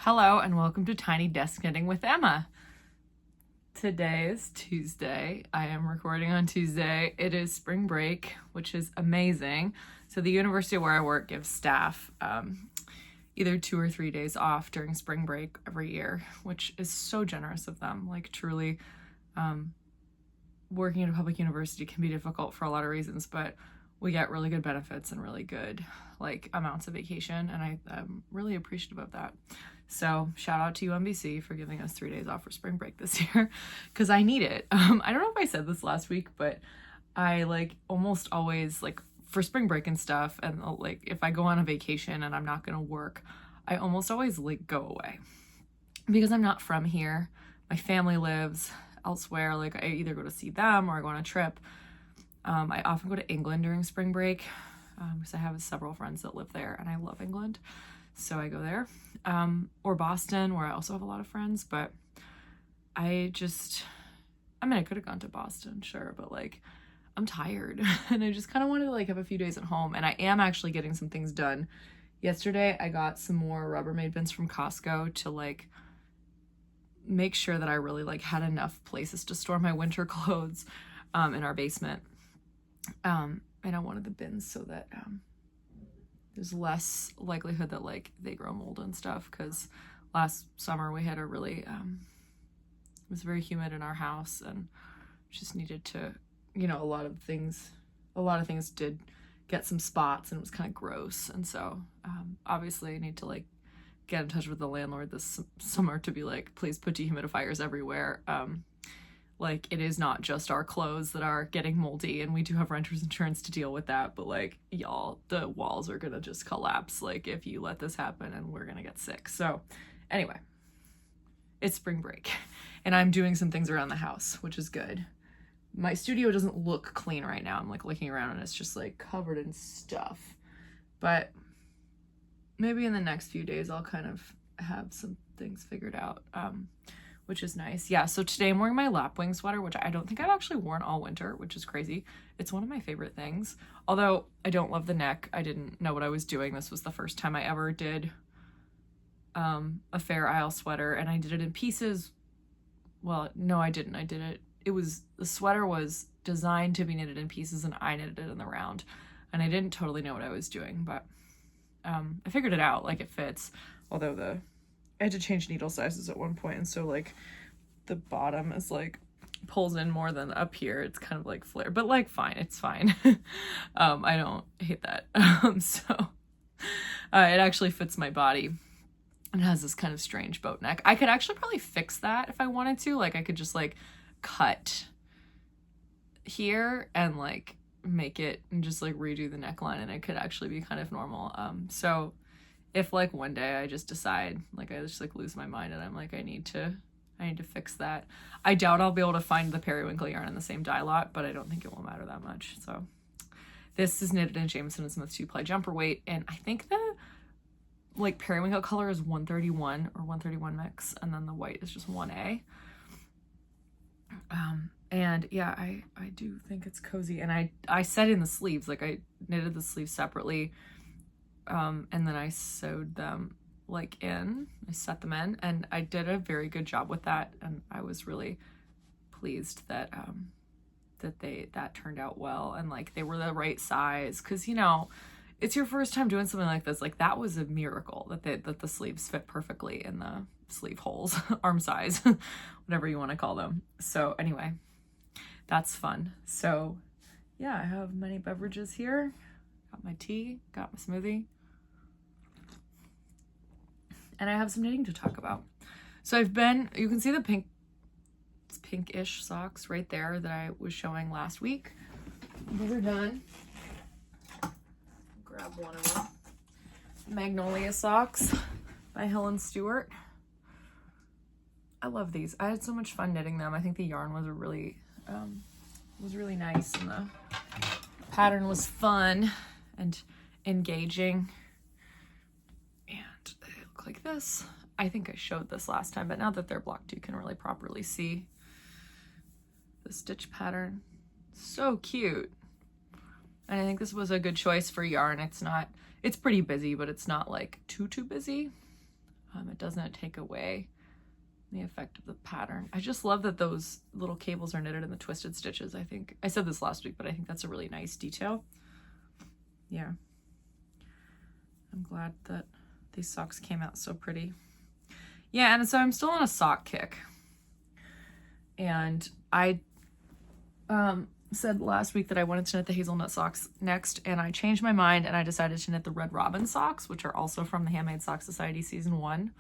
Hello and welcome to Tiny Desk Knitting with Emma. Today is Tuesday. I am recording on Tuesday. It is spring break, which is amazing. So the university where I work gives staff either 2 or 3 days off during spring break every year, which is so generous of them. Like truly, working at a public university can be difficult for a lot of reasons, but we get really good benefits and really good amounts of vacation, and I'm really appreciative of that. So shout out to UMBC for giving us 3 days off for spring break this year, because I need it. I don't know if I said this last week, but I almost always for spring break and stuff, and if I go on a vacation and I'm not gonna work, I almost always go away because I'm not from here. My family lives elsewhere. I either go to see them or I go on a trip. I often go to England during spring break because I have several friends that live there and I love England. So I go there. Or Boston, where I also have a lot of friends, but I could have gone to Boston, sure, but I'm tired and I just kind of wanted to have a few days at home, and I am actually getting some things done. Yesterday, I got some more Rubbermaid bins from Costco to make sure that I really had enough places to store my winter clothes in our basement. And I wanted the bins so that there's less likelihood that they grow mold and stuff, because last summer we had a really it was very humid in our house and just needed to, a lot of things did get some spots and it was kind of gross, and so obviously I need to get in touch with the landlord this summer to be please put dehumidifiers everywhere. It is not just our clothes that are getting moldy, and we do have renter's insurance to deal with that, but y'all, the walls are gonna just collapse if you let this happen, and we're gonna get sick. So anyway, it's spring break and I'm doing some things around the house, which is good. My studio doesn't look clean right now. I'm looking around and it's just covered in stuff, but maybe in the next few days I'll kind of have some things figured out, which is nice. Yeah, so today I'm wearing my lapwing sweater, which I don't think I've actually worn all winter, which is crazy. It's one of my favorite things. Although I don't love the neck. I didn't know what I was doing. This was the first time I ever did a Fair Isle sweater, and I did it in pieces. Well, no, I didn't. The sweater was designed to be knitted in pieces, and I knitted it in the round. And I didn't totally know what I was doing, but I figured it out. It fits. Although I had to change needle sizes at one point, and so the bottom is pulls in more than up here. It's kind of flare, but fine, it's fine. I don't hate that. So it actually fits my body and has this kind of strange boat neck. I could actually probably fix that if I wanted to. I could just cut here and make it and just redo the neckline, and it could actually be kind of normal. So if one day I just decide I just lose my mind and I'm I need to fix that. I doubt I'll be able to find the periwinkle yarn in the same dye lot, but I don't think it will matter that much. So this is knitted in Jameson & Smith 2-ply jumper weight, and I think the periwinkle color is 131 or 131 mix, and then the white is just 1A. And yeah, I do think it's cozy, and I set in the sleeves. I knitted the sleeves separately, and then I sewed them I set them in, and I did a very good job with that, and I was really pleased that that turned out well, and they were the right size, because it's your first time doing something like this. That was a miracle that the sleeves fit perfectly in the sleeve holes, arm size, whatever you want to call them. So anyway, that's fun. So yeah, I have many beverages here. Got my tea, got my smoothie, and I have some knitting to talk about. So you can see the pinkish socks right there that I was showing last week. These are done. Grab one of them. Magnolia socks by Helen Stewart. I love these. I had so much fun knitting them. I think the yarn was really nice, and the pattern was fun and engaging. And they look like this. I think I showed this last time, but now that they're blocked, you can really properly see the stitch pattern. So cute. And I think this was a good choice for yarn. It's pretty busy, but it's not too busy. It doesn't take away the effect of the pattern. I just love that those little cables are knitted in the twisted stitches. I think I said this last week, but I think that's a really nice detail. Yeah. I'm glad that these socks came out so pretty. Yeah, and so I'm still on a sock kick. And I said last week that I wanted to knit the hazelnut socks next, and I changed my mind and I decided to knit the Red Robin socks, which are also from the Handmade Sock Society season 1,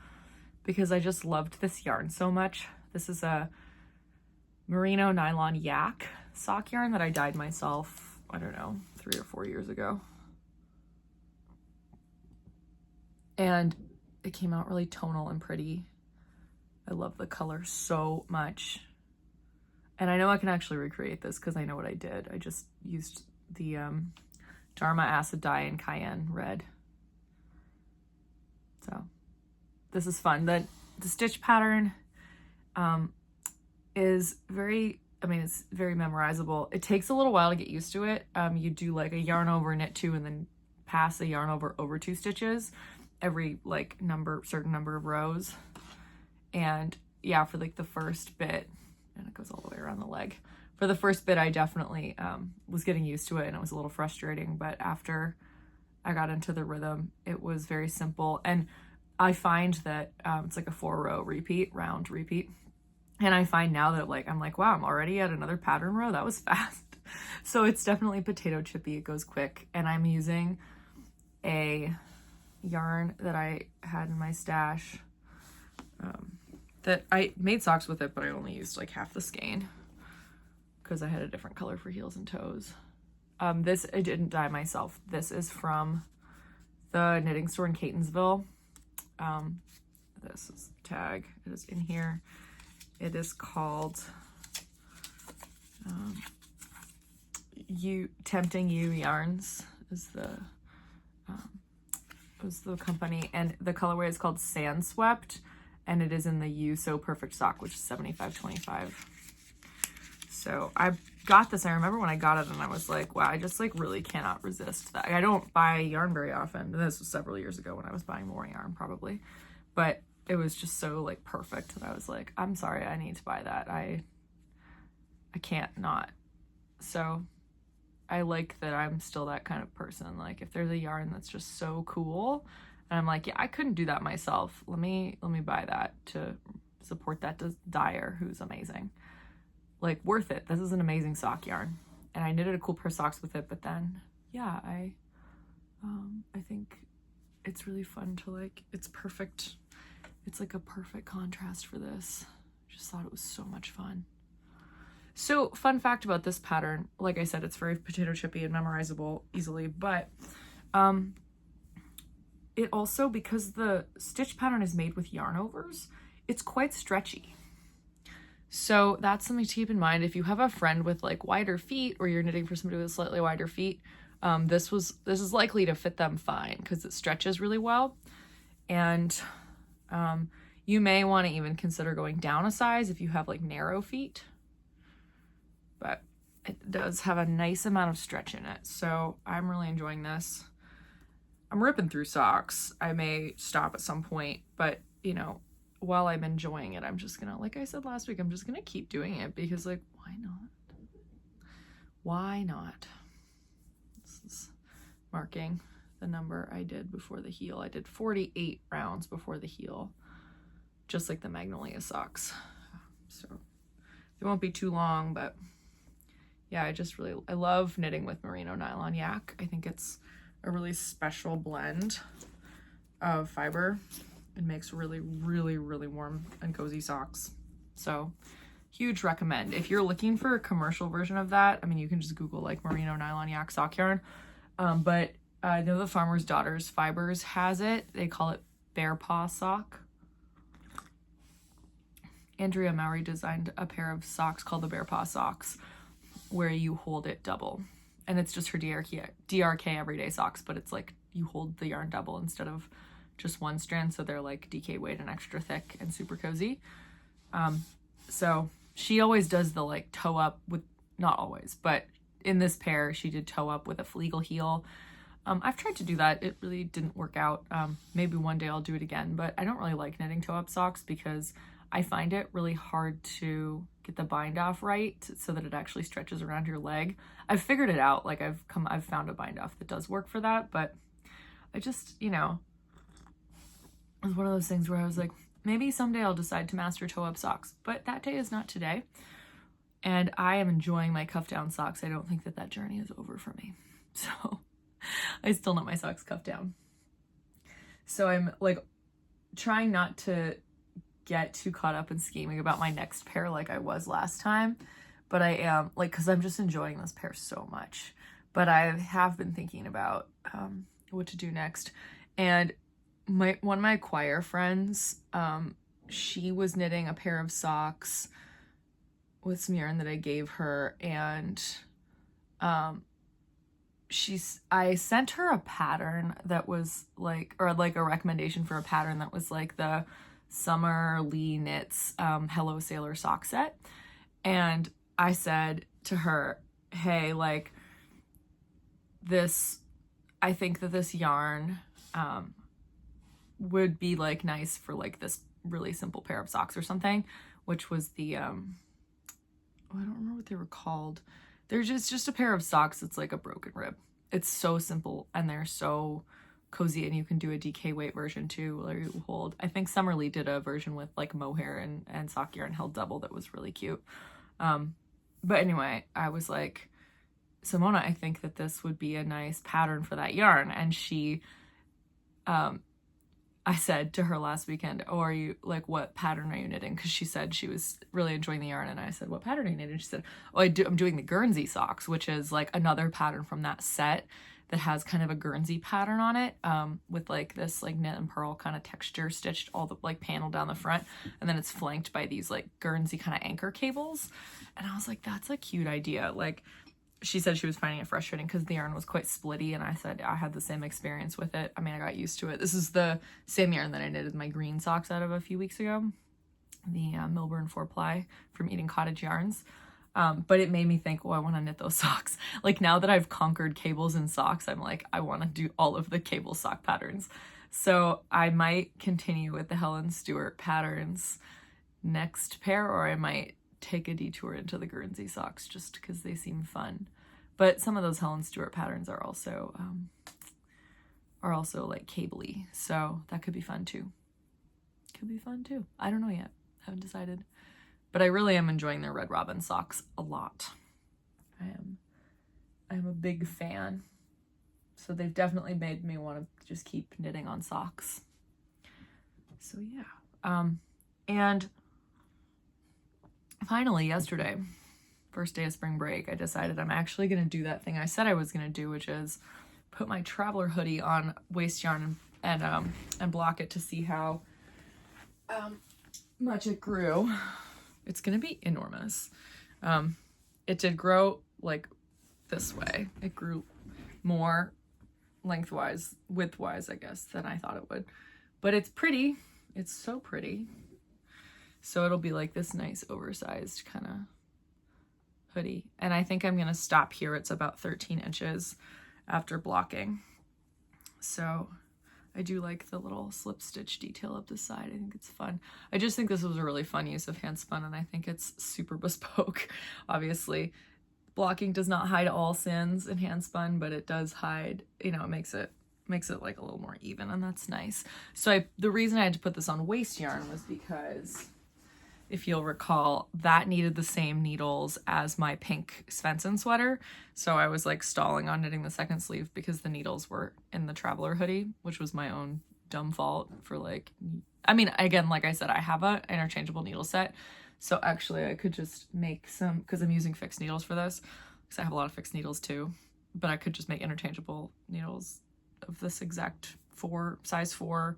because I just loved this yarn so much. This is a merino nylon yak sock yarn that I dyed myself, I don't know, 3 or 4 years ago. And it came out really tonal and pretty. I love the color so much. And I know I can actually recreate this because I know what I did. I just used the Dharma acid dye in cayenne red. So this is fun. The stitch pattern is very, it's very memorizable. It takes a little while to get used to it. You do like a yarn over, knit 2, and then pass the yarn over 2 stitches every like certain number of rows. And yeah, for like the first bit, and it goes all the way around the leg. For the first bit, I definitely was getting used to it, and it was a little frustrating, but after I got into the rhythm, it was very simple. And I find that it's like a 4-row repeat, round repeat. And I find now that like, I'm like, wow, I'm already at another pattern row. That was fast. So it's definitely potato chippy. It goes quick. And I'm using a yarn that I had in my stash that I made socks with it, but I only used like half the skein because I had a different color for heels and toes. This I didn't dye myself. This is from the knitting store in Catonsville. This is the tag. It is in here. It is called Tempting You Yarns is the company, and the colorway is called Sand Swept, and it is in the You So Perfect sock, which is 75.25. So I got this. I remember when I got it and I was like, wow, I just like really cannot resist that. I don't buy yarn very often. This was several years ago when I was buying more yarn probably, but it was just so like perfect that I was like, I'm sorry, I need to buy that. I can't not. So I like that I'm still that kind of person. Like if there's a yarn that's just so cool and I'm like, yeah, I couldn't do that myself. Let me buy that to support that dyer who's amazing. Like worth it. This is an amazing sock yarn. And I knitted a cool pair of socks with it, but then yeah, I think it's really fun to like, it's perfect. It's like a perfect contrast for this. Just thought it was so much fun. So fun fact about this pattern, like I said, it's very potato chippy and memorizable easily, but it also, because the stitch pattern is made with yarn overs, it's quite stretchy. So that's something to keep in mind. If you have a friend with like wider feet, or you're knitting for somebody with slightly wider feet, this is likely to fit them fine because it stretches really well. And you may want to even consider going down a size if you have like narrow feet. But it does have a nice amount of stretch in it. So I'm really enjoying this. I'm ripping through socks. I may stop at some point, but you know, while I'm enjoying it, I'm just gonna, like I said last week, I'm just gonna keep doing it because like, why not? Why not? This is marking the number I did before the heel. I did 48 rounds before the heel, just like the Magnolia socks. So it won't be too long, but yeah, I love knitting with merino nylon yak. I think it's a really special blend of fiber. It makes really, really, really warm and cozy socks. So huge recommend. If you're looking for a commercial version of that, I mean, you can just Google like merino nylon yak sock yarn. But I know the Farmer's Daughters Fibers has it. They call it bear paw sock. Andrea Mowry designed a pair of socks called the bear paw socks, where you hold it double. And it's just for DRK everyday socks, but it's like you hold the yarn double instead of just one strand, so they're like DK weight and extra thick and super cozy. So she always does the like toe up with, not always, but in this pair she did toe up with a fleagle heel. I've tried to do that. It really didn't work out. Maybe one day I'll do it again, but I don't really like knitting toe-up socks because I find it really hard to get the bind off right so that it actually stretches around your leg. I've figured it out. Like I've found a bind off that does work for that, but I just, you know, it was one of those things where I was like, maybe someday I'll decide to master toe-up socks, but that day is not today. And I am enjoying my cuff down socks. I don't think that that journey is over for me. So I still knit my socks cuff down. So I'm like trying not to get too caught up in scheming about my next pair like I was last time, but I am like, cause I'm just enjoying this pair so much, but I have been thinking about what to do next. And one of my choir friends, she was knitting a pair of socks with some yarn that I gave her, and I sent her a pattern that was like, or like a recommendation for a pattern that was like the Summer Lee Knits Hello Sailor sock set. And I said to her, hey, like this, I think that this yarn would be like nice for like this really simple pair of socks or something, which was the, I don't remember what they were called. They're just a pair of socks. It's like a broken rib. It's so simple and they're so cozy, and you can do a DK weight version too, where you hold. I think Summer Lee did a version with like mohair and sock yarn held double that was really cute. But anyway, I was like, Simona, I think that this would be a nice pattern for that yarn. And she, I said to her last weekend, oh, are you like, what pattern are you knitting? Because she said she was really enjoying the yarn. And I said, what pattern are you knitting? And she said, oh, I'm doing the Guernsey socks, which is like another pattern from that set that has kind of a Guernsey pattern on it, with like this like knit and purl kind of texture stitched all the like panel down the front. And then it's flanked by these like Guernsey kind of anchor cables. And I was like, that's a cute idea. Like, she said she was finding it frustrating because the yarn was quite splitty, and I said I had the same experience with it. I mean, I got used to it. This is the same yarn that I knitted my green socks out of a few weeks ago, the Milburn 4-ply from Eating Cottage Yarns. But it made me think, oh, I want to knit those socks. Like now that I've conquered cables and socks, I'm like, I want to do all of the cable sock patterns. So I might continue with the Helen Stewart patterns next pair, or I might take a detour into the Guernsey socks just because they seem fun. But some of those Helen Stewart patterns are also like cable-y, so that could be fun too. I don't know yet. Haven't decided. But I really am enjoying their Red Robin socks a lot. I'm a big fan. So they've definitely made me want to just keep knitting on socks. So yeah. And finally, yesterday, first day of spring break, I decided I'm actually going to do that thing I said I was going to do, which is put my Traveler hoodie on waste yarn and block it to see how much it grew. It's going to be enormous. It did grow like this way. It grew more lengthwise, widthwise, I guess, than I thought it would. But it's pretty. It's so pretty. So it'll be like this nice oversized kind of hoodie. And I think I'm going to stop here. It's about 13 inches after blocking. So I do like the little slip stitch detail up the side. I think it's fun. I just think this was a really fun use of hand spun, and I think it's super bespoke. Obviously, blocking does not hide all sins in hand spun, but it does hide, you know, it makes it like a little more even, and that's nice. So the reason I had to put this on waste yarn was because, if you'll recall, that needed the same needles as my pink Svensson sweater. So I was like stalling on knitting the second sleeve because the needles were in the Traveler hoodie, which was my own dumb fault for like, I mean, again, like I said, I have an interchangeable needle set. So actually I could just make some, because I'm using fixed needles for this, because I have a lot of fixed needles too, but I could just make interchangeable needles of this exact size 4,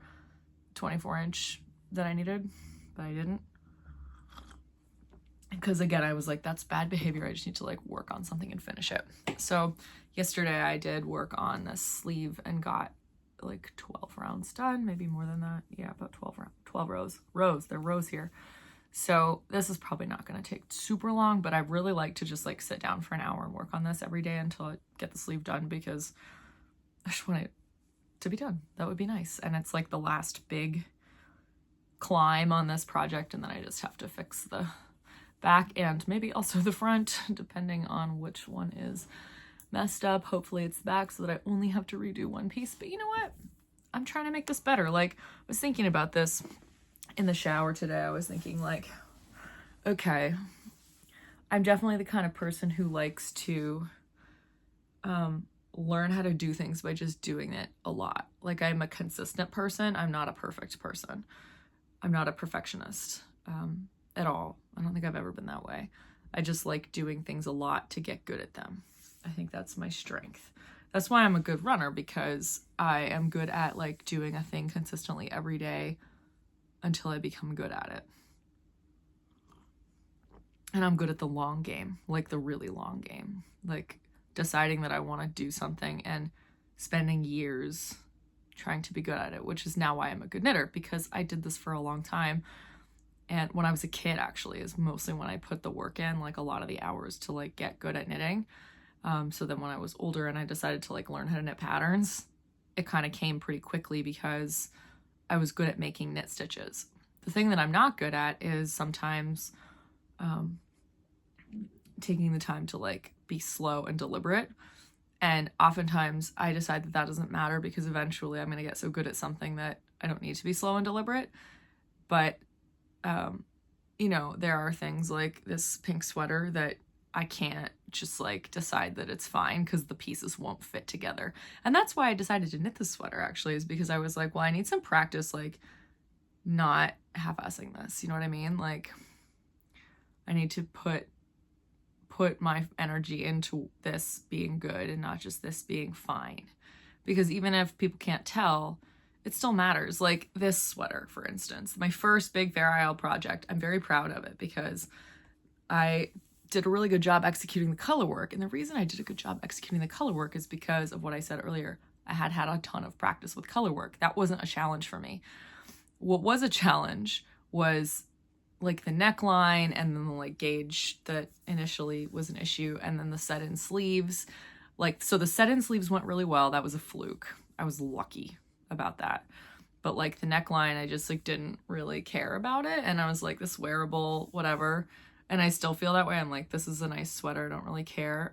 24-inch that I needed, but I didn't. Because again, I was like, that's bad behavior. I just need to like work on something and finish it. So yesterday I did work on this sleeve and got like 12 rounds done, maybe more than that. Yeah, about 12 rows. There are rows here. So this is probably not going to take super long, but I really like to just like sit down for an hour and work on this every day until I get the sleeve done, because I just want it to be done. That would be nice. And it's like the last big climb on this project, and then I just have to fix the back and maybe also the front, depending on which one is messed up. Hopefully it's the back so that I only have to redo one piece. But you know what? I'm trying to make this better. Like, I was thinking about this in the shower today. I was thinking like, okay, I'm definitely the kind of person who likes to learn how to do things by just doing it a lot. Like, I'm a consistent person. I'm not a perfect person. I'm not a perfectionist at all. I don't think I've ever been that way. I just like doing things a lot to get good at them. I think that's my strength. That's why I'm a good runner, because I am good at like doing a thing consistently every day until I become good at it. And I'm good at the long game, like the really long game, like deciding that I want to do something and spending years trying to be good at it, which is now why I'm a good knitter, because I did this for a long time. And when I was a kid, actually, is mostly when I put the work in, like a lot of the hours to like get good at knitting. So then when I was older and I decided to like learn how to knit patterns, it kind of came pretty quickly because I was good at making knit stitches. The thing that I'm not good at is sometimes taking the time to like be slow and deliberate. And oftentimes I decide that that doesn't matter because eventually I'm going to get so good at something that I don't need to be slow and deliberate. But, you know, there are things like this pink sweater that I can't just like decide that it's fine because the pieces won't fit together. And that's why I decided to knit this sweater, actually, is because I was like, well, I need some practice, like not half-assing this. You know what I mean? Like, I need to put my energy into this being good and not just this being fine. Because even if people can't tell, it still matters. Like this sweater, for instance, my first big Fair Isle project, I'm very proud of it because I did a really good job executing the color work. And the reason I did a good job executing the color work is because of what I said earlier. I had a ton of practice with color work. That wasn't a challenge for me. What was a challenge was like the neckline and then the like gauge that initially was an issue, and then the set-in sleeves. Like, so the set-in sleeves went really well. That was a fluke. I was lucky about that. But like the neckline, I just like didn't really care about it. And I was like, this wearable, whatever. And I still feel that way. I'm like, this is a nice sweater. I don't really care.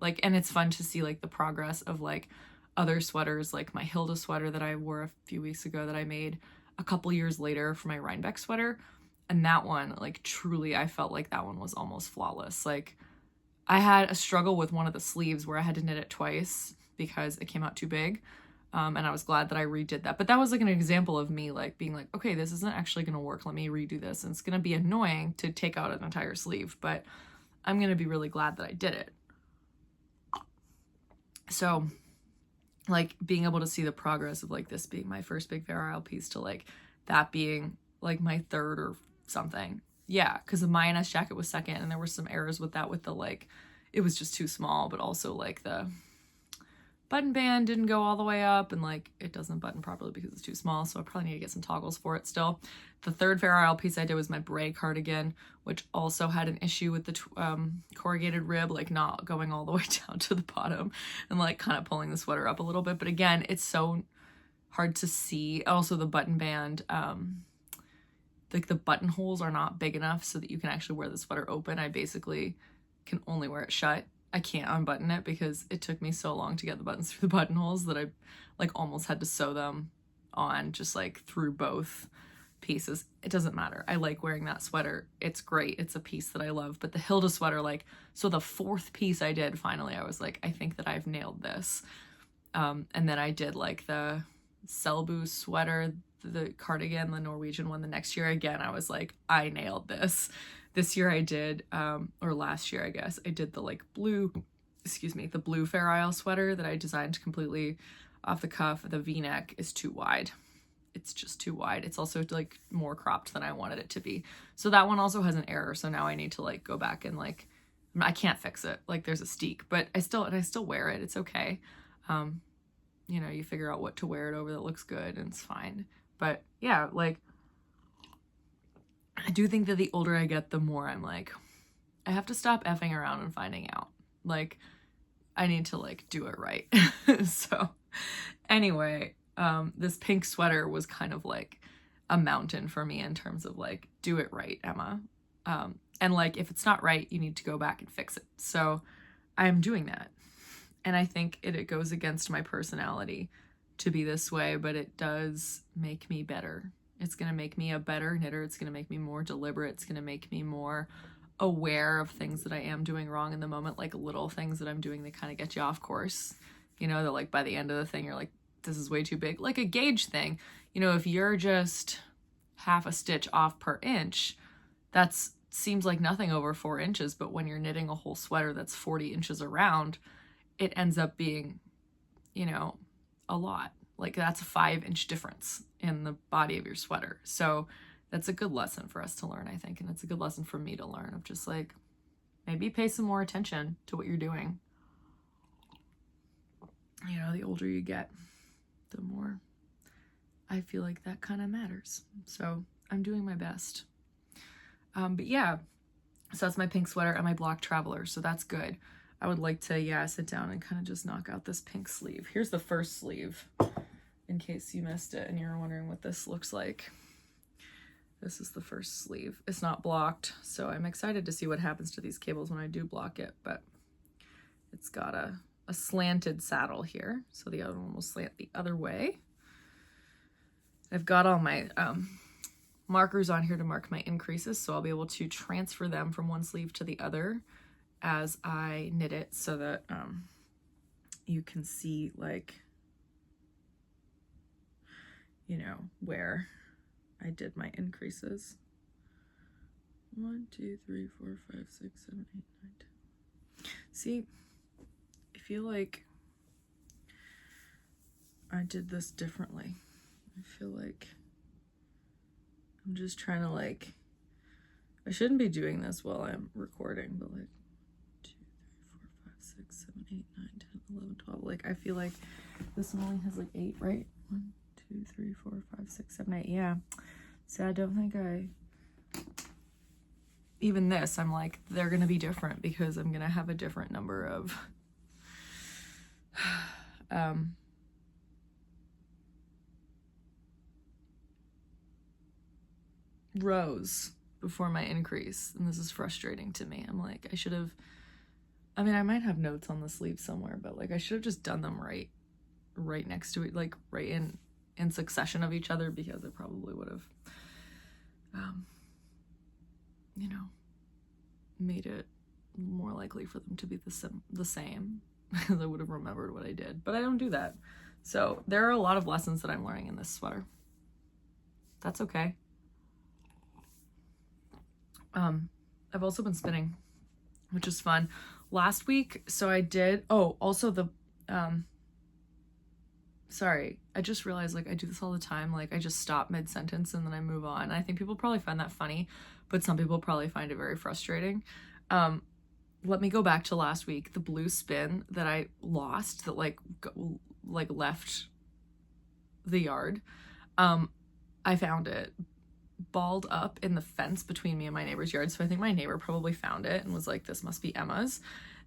Like, and it's fun to see like the progress of like other sweaters, like my Hilda sweater that I wore a few weeks ago that I made a couple years later for my Rhinebeck sweater. And that one, like truly, I felt like that one was almost flawless. Like I had a struggle with one of the sleeves where I had to knit it twice because it came out too big. And I was glad that I redid that. But that was like an example of me like being like, okay, this isn't actually going to work. Let me redo this. And it's going to be annoying to take out an entire sleeve, but I'm going to be really glad that I did it. So like being able to see the progress of like this being my first big Fair Isle piece to like that being like my third or something. Yeah, because the Mayonnaise jacket was second, and there were some errors with that, with the like, it was just too small, but also like the button band didn't go all the way up, and like it doesn't button properly because it's too small, so I probably need to get some toggles for it still. The third Fair Isle piece I did was my Bray cardigan, which also had an issue with the corrugated rib, like not going all the way down to the bottom and like kind of pulling the sweater up a little bit. But again, it's so hard to see. Also the button band, like the buttonholes are not big enough so that you can actually wear the sweater open. I basically can only wear it shut. I can't unbutton it because it took me so long to get the buttons through the buttonholes that I like almost had to sew them on just like through both pieces. It doesn't matter. I like wearing that sweater. It's great. It's a piece that I love. But the Hilda sweater, like, so the fourth piece I did, finally, I was like, I think that I've nailed this. And then I did like the Selbu sweater, the cardigan, the Norwegian one the next year. Again, I was like, I nailed this. This year I did, or last year, I guess, I did the like blue, the blue Fair Isle sweater that I designed completely off the cuff. The V-neck is too wide. It's just too wide. It's also like more cropped than I wanted it to be. So that one also has an error. So now I need to like go back and like, I can't fix it. Like there's a steek, but I still wear it. It's okay. You know, you figure out what to wear it over that looks good and it's fine. But yeah, like I do think that the older I get, the more I'm like, I have to stop effing around and finding out. Like I need to like do it right. So Anyway, this pink sweater was kind of like a mountain for me in terms of like, do it right, Emma. And like, if it's not right, you need to go back and fix it. So I'm doing that. And I think it goes against my personality to be this way, but it does make me better. It's going to make me a better knitter. It's going to make me more deliberate. It's going to make me more aware of things that I am doing wrong in the moment, like little things that I'm doing that kind of get you off course. You know, that like by the end of the thing, you're like, this is way too big. Like a gauge thing. You know, if you're just half a stitch off per inch, that's seems like nothing over 4 inches, but when you're knitting a whole sweater that's 40 inches around, it ends up being, you know, a lot. Like that's a 5-inch difference in the body of your sweater. So that's a good lesson for us to learn, I think. And it's a good lesson for me to learn of just like, maybe pay some more attention to what you're doing. You know, the older you get, the more I feel like that kind of matters. So I'm doing my best. But yeah, so that's my pink sweater and my block traveler. So that's good. I would like to, yeah, sit down and kind of just knock out this pink sleeve. Here's the first sleeve, in case you missed it and you're wondering what this looks like. This is the first sleeve. It's not blocked, so I'm excited to see what happens to these cables when I do block it, but it's got a slanted saddle here, so the other one will slant the other way. I've got all my markers on here to mark my increases, so I'll be able to transfer them from one sleeve to the other as I knit it, so that you can see, like, you know, where I did my increases. 1, 2, 3, 4, 5, 6, 7, 8, 9, 10. See, I feel like I did this differently. I feel like I'm just trying to, like, I shouldn't be doing this while I'm recording, but like 2, 3, 4, 5, 6, 7, 8, 9, 10, 11, 12. Like, I feel like this one only has like 8, right? 1, 2, 3, 4, 5, 6, 7, 8. Yeah. So I don't think even this, I'm like, they're going to be different because I'm going to have a different number of rows before my increase, and this is frustrating to me. I'm like, I mean, I might have notes on the sleeve somewhere, but like I should have just done them right next to it, like right in succession of each other, because it probably would have you know, made it more likely for them to be the same because I would have remembered what I did, but I don't do that. So there are a lot of lessons that I'm learning in this sweater. That's okay. I've also been spinning, which is fun. Last week, so I did, also the, sorry, I just realized, like, I do this all the time. Like, I just stop mid-sentence and then I move on. I think people probably find that funny, but some people probably find it very frustrating. Let me go back to last week. The blue spin that I lost, that like left the yard. I found it balled up in the fence between me and my neighbor's yard. So I think my neighbor probably found it and was like, this must be Emma's,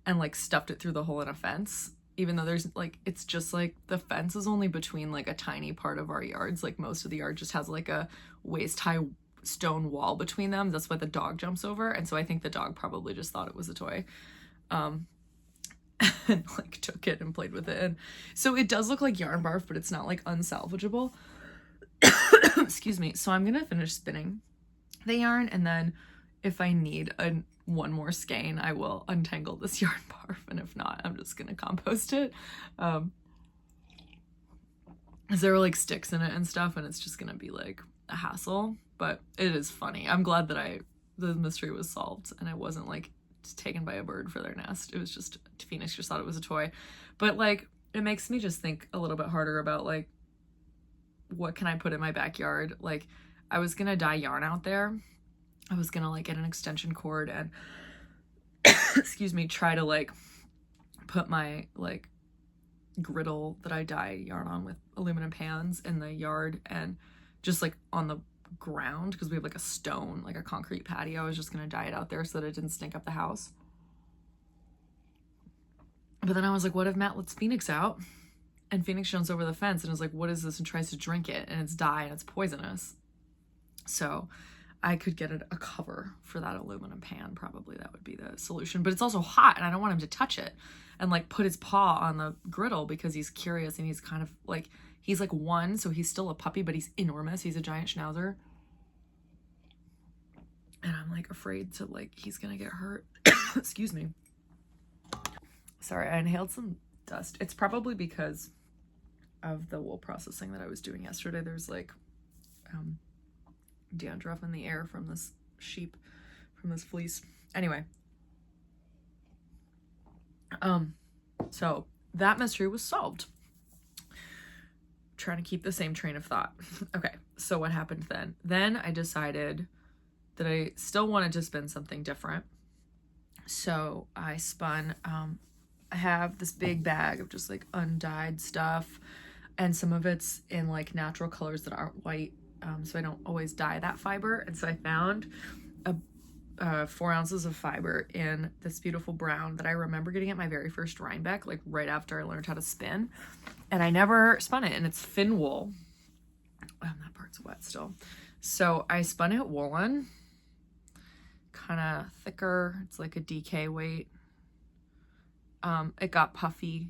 and like stuffed it through the hole in a fence. Even though there's like, it's just like the fence is only between like a tiny part of our yards. Like most of the yard just has like a waist high stone wall between them. That's why the dog jumps over. And so I think the dog probably just thought it was a toy. And like took it and played with it. And so it does look like yarn barf, but it's not like unsalvageable. Excuse me. So I'm gonna finish spinning the yarn, and then if I need one more skein, I will untangle this yarn barf, and if not, I'm just gonna compost it. There were like sticks in it and stuff, and it's just gonna be like a hassle, but it is funny. I'm glad that the mystery was solved and I wasn't like taken by a bird for their nest. It was just, Phoenix just thought it was a toy. But like, it makes me just think a little bit harder about like, what can I put in my backyard? Like, I was gonna dye yarn out there. I was gonna like get an extension cord and excuse me, try to like put my like griddle that I dye yarn on with aluminum pans in the yard, and just like on the ground, because we have like a stone, like a concrete patio. I was just gonna dye it out there so that it didn't stink up the house. But then I was like, what if Matt lets Phoenix out And Phoenix jumps over the fence and is like, what is this? And tries to drink it, and it's dye and it's poisonous. So I could get a cover for that aluminum pan. Probably that would be the solution. But it's also hot, and I don't want him to touch it and like put his paw on the griddle because he's curious, and he's kind of like, he's like 1, so he's still a puppy, but he's enormous. He's a giant schnauzer. And I'm like afraid to like, he's gonna get hurt. Excuse me. Sorry, I inhaled some dust. It's probably because of the wool processing that I was doing yesterday. There's like dandruff in the air from this sheep, from this fleece. Anyway, so that mystery was solved. Trying to keep the same train of thought. Okay, so what happened then? Then I decided that I still wanted to spin something different. So I spun, I have this big bag of just like undyed stuff, and some of it's in like natural colors that aren't white, so I don't always dye that fiber. And so I found 4 ounces of fiber in this beautiful brown that I remember getting at my very first Rhinebeck, like right after I learned how to spin, and I never spun it, and it's fin wool. That part's wet still. So I spun it woolen, kind of thicker. It's like a DK weight. It got puffy.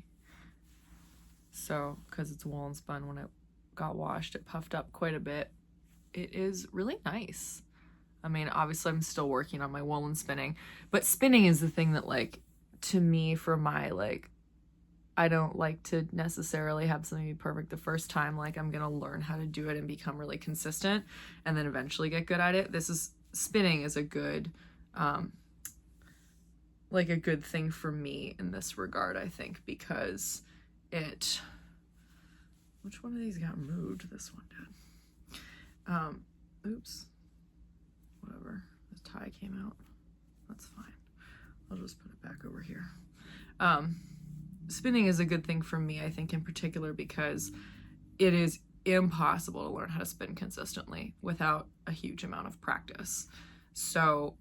So, because it's woolen spun, when it got washed, it puffed up quite a bit. It is really nice. I mean, obviously I'm still working on my woolen spinning, but spinning is the thing that, like, to me, for my, like, I don't like to necessarily have something be perfect the first time. Like, I'm gonna learn how to do it and become really consistent and then eventually get good at it. Spinning is a good, like a good thing for me in this regard, I think, because which one of these got moved? This one did. Oops. Whatever. The tie came out. That's fine. I'll just put it back over here. Spinning is a good thing for me, I think, in particular, because it is impossible to learn how to spin consistently without a huge amount of practice. So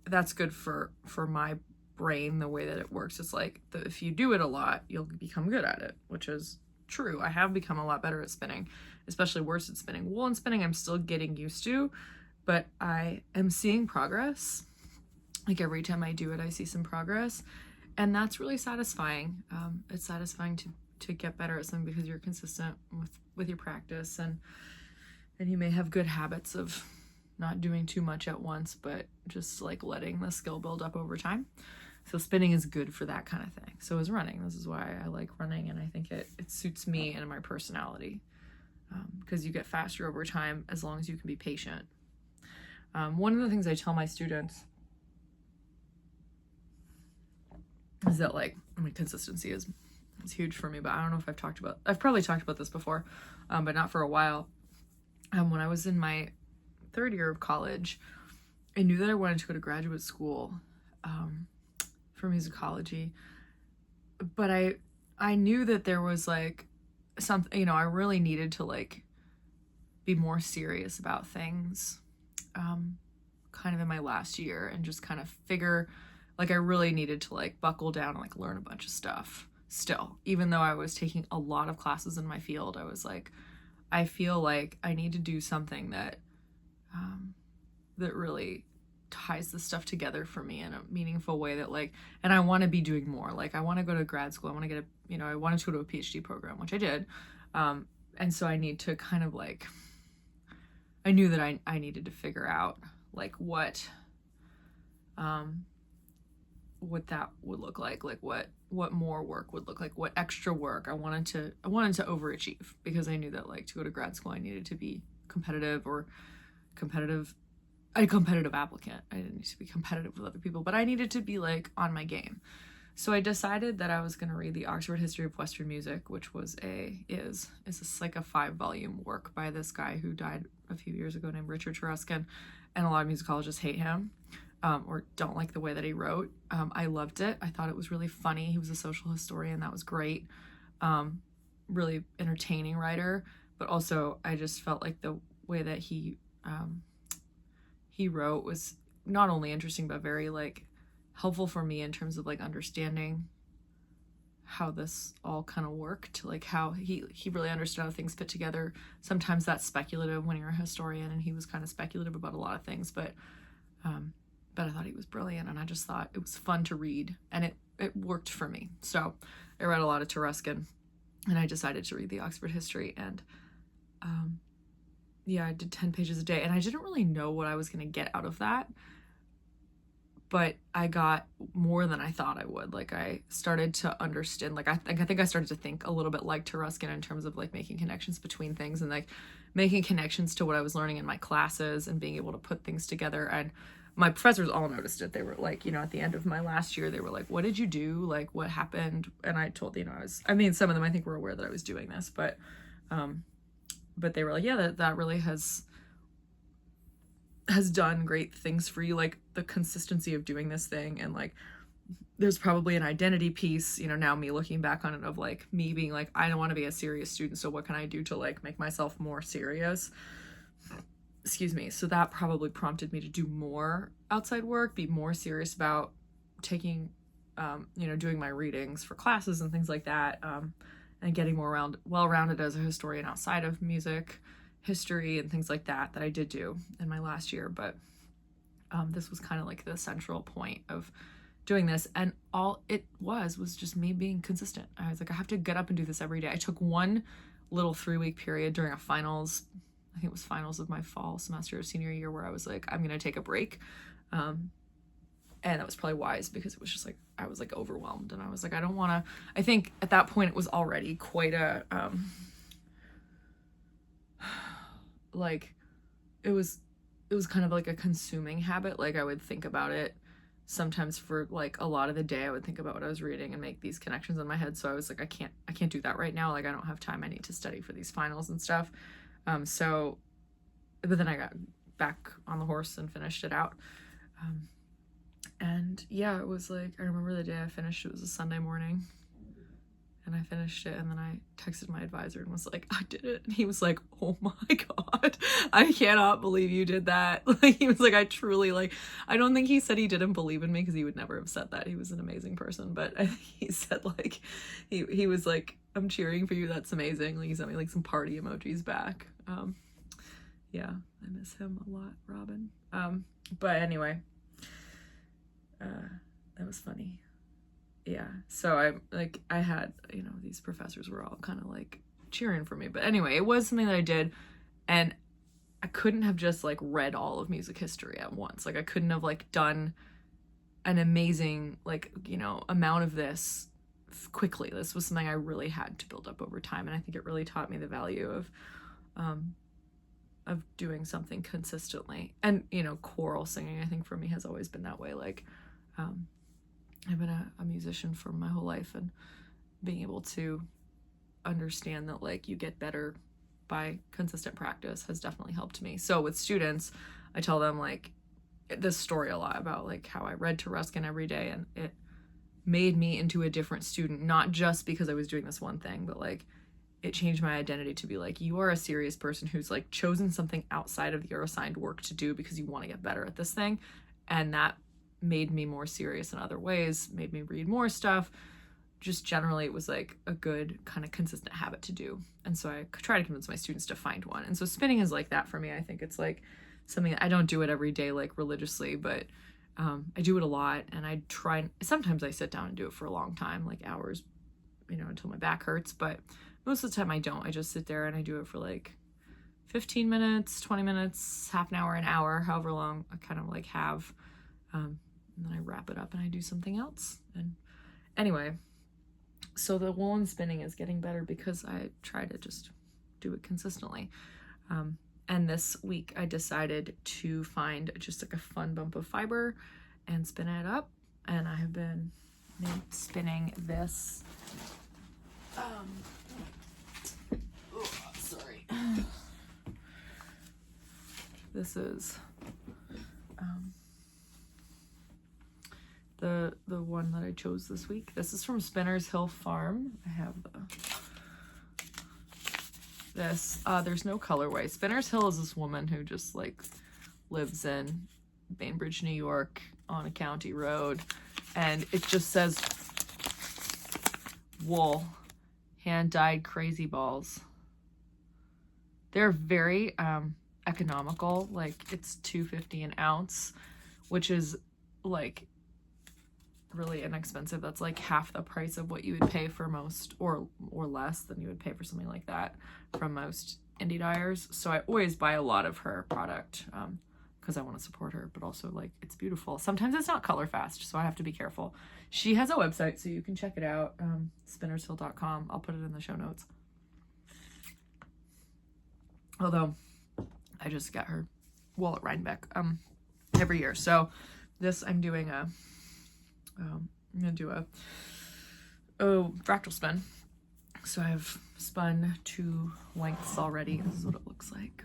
that's good for my brain, the way that it works. It's like, if you do it a lot, you'll become good at it, which is true. I have become a lot better at spinning, especially worse at spinning. Woolen spinning, I'm still getting used to, but I am seeing progress. Like, every time I do it, I see some progress, and that's really satisfying. It's satisfying to get better at something because you're consistent with your practice, and you may have good habits of not doing too much at once, but just like letting the skill build up over time. So spinning is good for that kind of thing. So is running. This is why I like running, and I think it suits me and my personality, because you get faster over time as long as you can be patient. One of the things I tell my students is that, like, I mean, consistency is huge for me, but I don't know if I've probably talked about this before, but not for a while. When I was in my 3rd year of college, I knew that I wanted to go to graduate school for musicology, but I knew that there was like something, I really needed to like be more serious about things kind of in my last year, and just kind of figure, like, I really needed to like buckle down and like learn a bunch of stuff still. Even though I was taking a lot of classes in my field, I was like, I feel like I need to do something that that really ties the stuff together for me in a meaningful way, that like, and I want to be doing more. Like, I want to go to grad school. I want to get I wanted to go to a PhD program, which I did. And so I need to kind of like, I knew that I needed to figure out like what that would look like what more work would look like, what extra work. I wanted to overachieve, because I knew that, like, to go to grad school, I needed to be a competitive applicant. I didn't need to be competitive with other people, but I needed to be like on my game. So I decided that I was going to read the Oxford History of Western Music, which is like a 5-volume work by this guy who died a few years ago named Richard Cheruskin, and a lot of musicologists hate him. Or don't like the way that he wrote. I loved it. I thought it was really funny. He was a social historian. That was great. Really entertaining writer. But also, I just felt like the way that he wrote was not only interesting, but very like helpful for me in terms of like understanding how this all kind of worked, like how he really understood how things fit together. Sometimes that's speculative when you're a historian, and he was kind of speculative about a lot of things, but I thought he was brilliant, and I just thought it was fun to read, and it worked for me. So I read a lot of Ruskin, and I decided to read the Oxford History, and yeah, I did 10 pages a day, and I didn't really know what I was going to get out of that, but I got more than I thought I would. Like, I started to understand, like, I think I started to think a little bit like Ruskin in terms of, like, making connections between things, and, like, making connections to what I was learning in my classes, and being able to put things together. And my professors all noticed it. They were like, you know, at the end of my last year, they were like, what did you do? Like, what happened? And I told, you know, some of them I think were aware that I was doing this, but they were like, yeah, that really has done great things for you, like the consistency of doing this thing. And like, there's probably an identity piece, you know, now me looking back on it, of like me being like, I don't want to be a serious student, so what can I do to like make myself more serious? Excuse me. So that probably prompted me to do more outside work, be more serious about taking, you know, doing my readings for classes and things like that, and getting more well-rounded as a historian outside of music history and things like that I did do in my last year. But this was kind of like the central point of doing this, and all it was just me being consistent. I was like, I have to get up and do this every day. I took one little 3-week period during a finals, I think it was finals of my fall semester of senior year, where I was like, I'm gonna take a break, and that was probably wise, because it was just like I was like overwhelmed, and I was like, I don't want to. I think at that point it was already quite a like it was kind of like a consuming habit. Like, I would think about it sometimes for like a lot of the day. I would think about what I was reading and make these connections in my head. So I was like, I can't do that right now. Like, I don't have time. I need to study for these finals and stuff. But then I got back on the horse and finished it out. And yeah, it was like, I remember the day I finished, it was a Sunday morning, and I finished it, and then I texted my advisor and was like, I did it. And he was like, oh my God, I cannot believe you did that. Like, he was like, I truly, like, I don't think he said he didn't believe in me, because he would never have said that. He was an amazing person. But I think he said, like, he was like, I'm cheering for you. That's amazing. Like, he sent me like some party emojis back. Yeah, I miss him a lot, Robin. But anyway, that was funny. Yeah, so I had, you know, these professors were all kind of like cheering for me. But anyway, it was something that I did, and I couldn't have just like read all of music history at once. Like, I couldn't have like done an amazing, like, you know, amount of this quickly. This was something I really had to build up over time, and I think it really taught me the value of doing something consistently. And, you know, choral singing, I think for me has always been that way. Like, I've been a musician for my whole life, and being able to understand that like you get better by consistent practice has definitely helped me. So with students, I tell them like this story a lot about like how I read Ruskin every day, and it made me into a different student, not just because I was doing this one thing, but like it changed my identity to be like, you are a serious person who's like chosen something outside of your assigned work to do because you want to get better at this thing. And that made me more serious in other ways, made me read more stuff. Just generally, it was like a good kind of consistent habit to do. And so I try to convince my students to find one. And so spinning is like that for me. I think it's like something that I don't do it every day, like religiously, but I do it a lot. And I try, sometimes I sit down and do it for a long time, like hours, you know, until my back hurts. But most of the time I don't. I just sit there and I do it for like 15 minutes, 20 minutes, half an hour, an hour, however long I kind of like have. And then I wrap it up and I do something else. And anyway, so the woolen spinning is getting better because I try to just do it consistently. And this week I decided to find just like a fun bump of fiber and spin it up. And I have been spinning this. Sorry. This is the one that I chose this week. This is from Spinner's Hill Farm. I have this. There's no colorway. Spinner's Hill is this woman who just like lives in Bainbridge, New York on a county road, and it just says wool hand-dyed crazy balls. They're very economical. Like, it's $2.50 an ounce, which is like really inexpensive. That's like half the price of what you would pay for most, or less than you would pay for something like that from most indie dyers. So I always buy a lot of her product because I want to support her, but also, like, it's beautiful. Sometimes it's not color fast, so I have to be careful. She has a website, so you can check it out, spinnershill.com. I'll put it in the show notes. Although I just get her wool at Rhinebeck every year. So this, I'm doing I'm gonna do a fractal spin. So I've spun 2 lengths already. This is what it looks like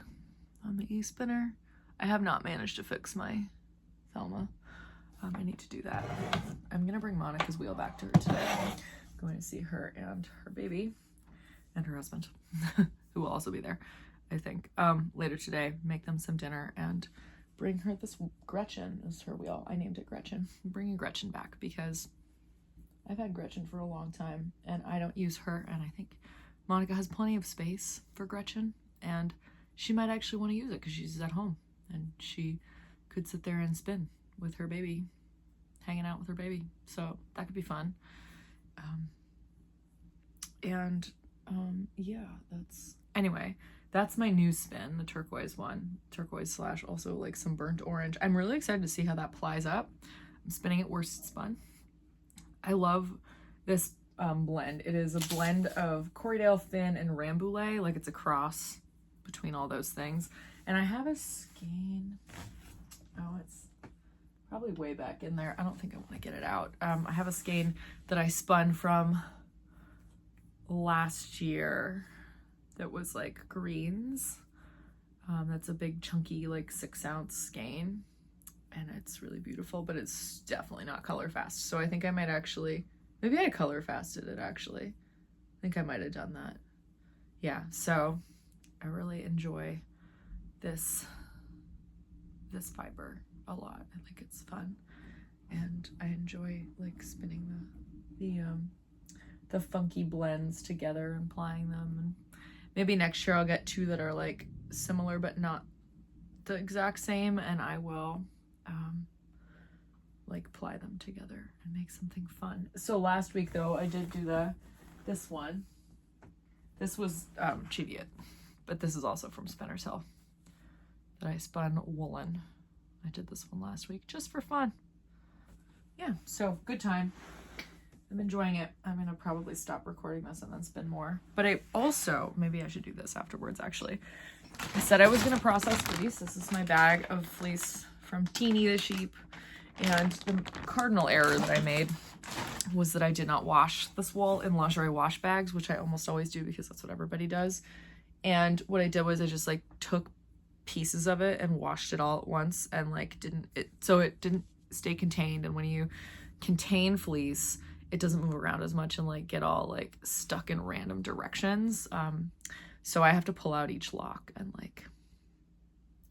on the e-spinner. I have not managed to fix my Thelma. I need to do that. I'm gonna bring Monica's wheel back to her today. I'm going to see her and her baby and her husband, who will also be there, I think, later today. Make them some dinner and bring her this. Gretchen is her wheel. I named it Gretchen. I'm bringing Gretchen back because I've had Gretchen for a long time and I don't use her, and I think Monica has plenty of space for Gretchen, and she might actually want to use it because she's at home and she could sit there and spin with her baby, hanging out with her baby. So that could be fun. Yeah, that's my new spin, the turquoise one. Turquoise / also like some burnt orange. I'm really excited to see how that plies up. I'm spinning it worst spun. I love this blend. It is a blend of Corriedale Thin and Rambouillet. Like, it's a cross between all those things. And I have a skein. Oh, it's probably way back in there. I don't think I want to get it out. I have a skein that I spun from last year that was like greens. That's a big chunky like 6-ounce skein, and it's really beautiful, but it's definitely not color fast. So I think I might actually, maybe I color fasted it actually. I think I might have done that. Yeah, so I really enjoy this fiber a lot. I think it's fun, and I enjoy like spinning the funky blends together and applying them. And maybe next year I'll get 2 that are like similar but not the exact same, and I will like ply them together and make something fun. So last week though, I did do this one. This was Cheviot, but this is also from Spinner's Hill that I spun woolen. I did this one last week just for fun. Yeah, so good time. I'm enjoying it. I'm gonna probably stop recording this and then spin more. But I also, maybe I should do this afterwards actually. I said I was gonna process fleece. This is my bag of fleece from Teeny the sheep. And the cardinal error that I made was that I did not wash this wool in lingerie wash bags, which I almost always do because that's what everybody does. And what I did was I just like took pieces of it and washed it all at once, and like so it didn't stay contained. And when you contain fleece, it doesn't move around as much and like get all like stuck in random directions. So I have to pull out each lock and like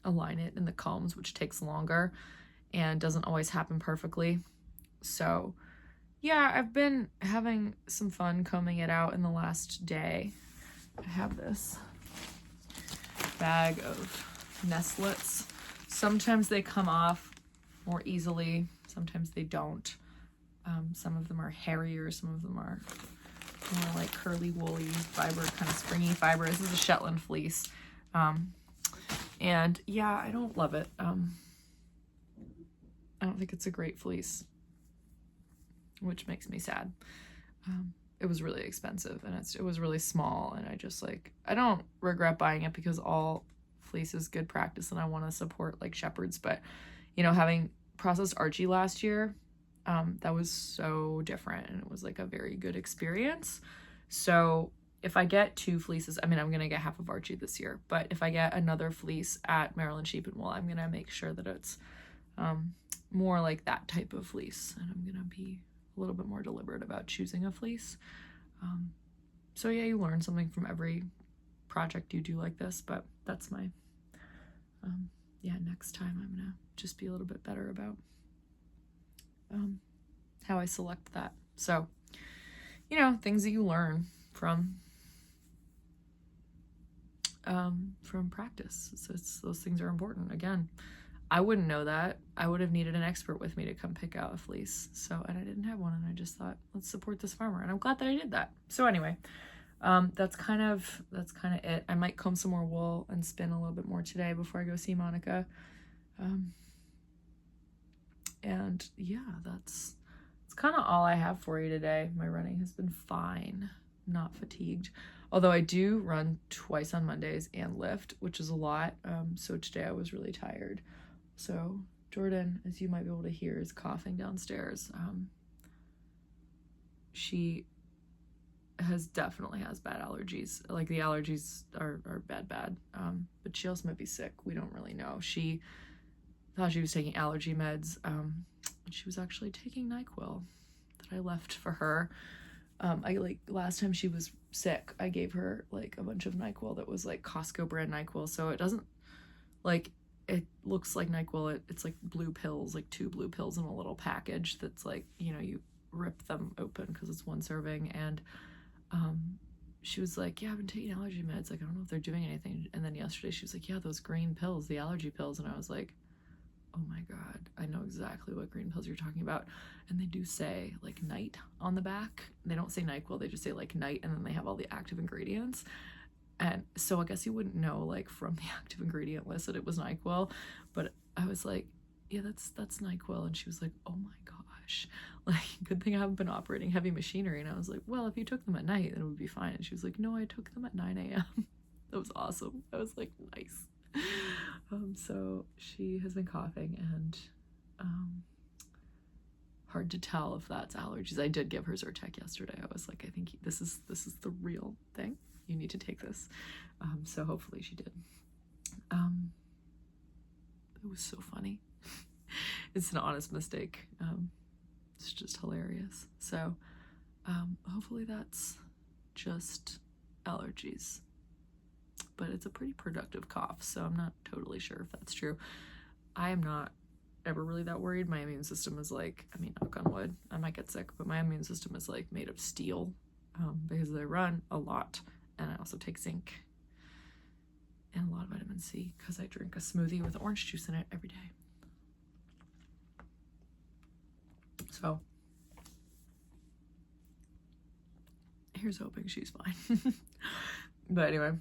align it in the combs, which takes longer and doesn't always happen perfectly. So yeah, I've been having some fun combing it out in the last day. I have this bag of nestlets. Sometimes they come off more easily, sometimes they don't. Some of them are hairier, some of them are more like curly, woolly fiber, kind of springy fiber. This is a Shetland fleece. And yeah, I don't love it. I don't think it's a great fleece, which makes me sad. It was really expensive, and it was really small, and I just like, I don't regret buying it because all fleece is good practice and I want to support like shepherds. But you know, having processed Archie last year, that was so different, and it was like a very good experience. So if I get 2 fleeces, I mean, I'm gonna get half of Archie this year, but if I get another fleece at Maryland Sheep and Wool, I'm gonna make sure that it's more like that type of fleece, and I'm gonna be a little bit more deliberate about choosing a fleece. So yeah, you learn something from every project you do like this, but that's my yeah, next time I'm gonna just be a little bit better about how I select that. So you know, things that you learn from practice. So those things are important. Again, I wouldn't know that. I would have needed an expert with me to come pick out a fleece. So, and I didn't have one, and I just thought, let's support this farmer. And I'm glad that I did that. So anyway, that's kind of it. I might comb some more wool and spin a little bit more today before I go see Monica. And yeah, that's kind of all I have for you today. My running has been fine, not fatigued. Although I do run twice on Mondays and lift, which is a lot. So today I was really tired. So Jordan, as you might be able to hear, is coughing downstairs. She definitely has bad allergies. Like the allergies are bad. But she also might be sick. We don't really know. She thought she was taking allergy meds. She was actually taking NyQuil that I left for her. Last time she was sick, I gave her like a bunch of NyQuil that was like Costco brand NyQuil. So it doesn't like, it looks like NyQuil. It's like blue pills, like 2 blue pills in a little package that's like, you know, you rip them open because it's 1 serving. And she was like, yeah, I've been taking allergy meds. Like, I don't know if they're doing anything. And then yesterday she was like, yeah, those green pills, the allergy pills. And I was like, oh my God, I know exactly what green pills you're talking about. And they do say like night on the back. They don't say NyQuil, they just say like night, and then they have all the active ingredients. And so I guess you wouldn't know like from the active ingredient list that it was NyQuil, but I was like, yeah, that's NyQuil. And she was like, oh my gosh, like, good thing I haven't been operating heavy machinery. And I was like, well, if you took them at night, then it would be fine. And she was like, no, I took them at 9 a.m. That was awesome. I was like, nice. So she has been coughing, and hard to tell if that's allergies. I did give her Zyrtec yesterday. I was like, I think this is the real thing. You need to take this. So hopefully she did. It was so funny. It's an honest mistake. It's just hilarious. So hopefully that's just allergies. But it's a pretty productive cough, so I'm not totally sure if that's true. I am not ever really that worried. My immune system is like, I mean, knock on wood, I might get sick, but my immune system is like made of steel, because I run a lot, and I also take zinc and a lot of vitamin C because I drink a smoothie with orange juice in it every day. So here's hoping she's fine. But anyway,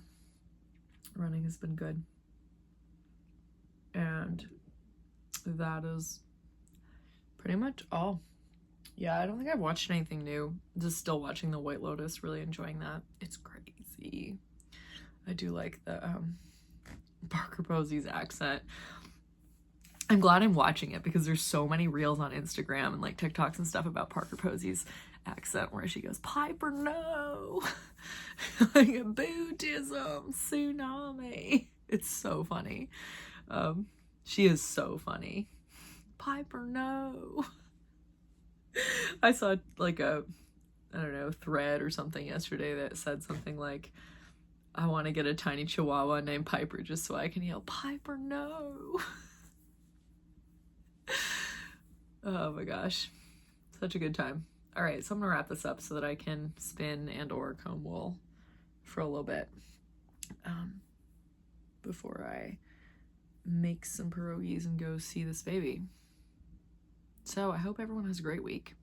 running has been good, and that is pretty much all. Yeah, I don't think I've watched anything new. Just still watching The White Lotus, really enjoying that. It's crazy. I do like the Parker Posey's accent. I'm glad I'm watching it because there's so many reels on Instagram and like TikToks and stuff about Parker Posey's accent where she goes, Piper, no. Like a Buddhism tsunami. It's so funny. She is so funny. Piper, no. I saw like a, I don't know, thread or something yesterday that said something like, I want to get a tiny chihuahua named Piper just so I can yell, Piper, no. Oh my gosh, such a good time. All right, so I'm gonna wrap this up so that I can spin and or comb wool for a little bit before I make some pierogies and go see this baby. So I hope everyone has a great week.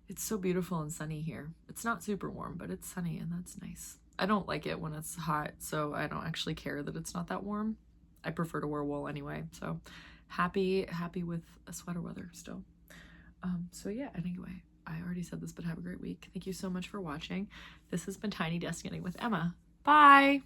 It's so beautiful and sunny here. It's not super warm, but it's sunny, and that's nice. I don't like it when it's hot, so I don't actually care that it's not that warm. I prefer to wear wool anyway, so happy with a sweater weather still. So yeah, anyway, I already said this, but have a great week. Thank you so much for watching. This has been Tiny Desk Knitting with Emma. Bye!